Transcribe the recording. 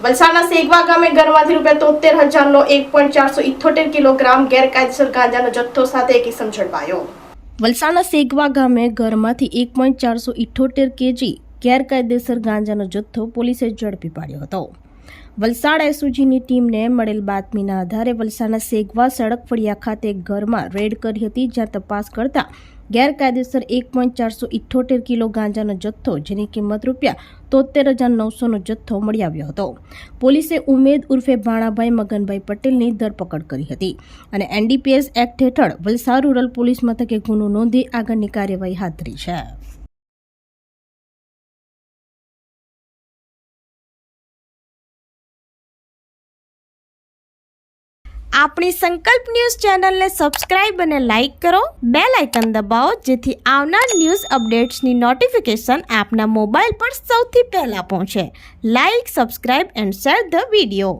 વલસાડના સેગવા ગામે ઘરમાંથી ₹73,000નો 1.478 કિલોગ્રામ ગેરકાયદેસર ગાંજાનો જથ્થો સાથે એક ઇસમ ઝડપાયો। વલસાડના સેગવા ગામે ઘરમાંથી 1.478 કેજી ગેરકાયદેસર ગાંજાનો જથ્થો પોલીસે ઝડપી પાડ્યો હતો। વલસાડ એસઓજીની ટીમને મળેલ બાતમીના આધારે વલસાડના સેગવા સડક ફળિયા ખાતે ઘરમાં રેડ કરી હતી, જ્યાં તપાસ કરતા ગેરકાયદેસર 1.478 કિલો ગાંજાનો જથ્થો, જેની કિંમત ₹73,900નો જથ્થો મળી આવ્યો હતો। પોલીસે ઉમેદ ઉર્ફે ભાણાભાઈ મગનભાઈ પટેલની ધરપકડ કરી હતી અને NDPS એક્ટ હેઠળ વલસાડ રૂરલ પોલીસ મથકે ગુનો નોંધી આગળની કાર્યવાહી હાથ ધરી છે। આપણી સંકલ્પ ન્યૂઝ ચેનલને સબસ્ક્રાઇબ અને લાઇક કરો, બેલ આઇકન દબાવો, જેથી આવનાર ન્યૂઝ અપડેટ્સની નોટિફિકેશન આપના મોબાઈલ પર સૌથી પહેલા પહોંચે। Like, subscribe and share the video.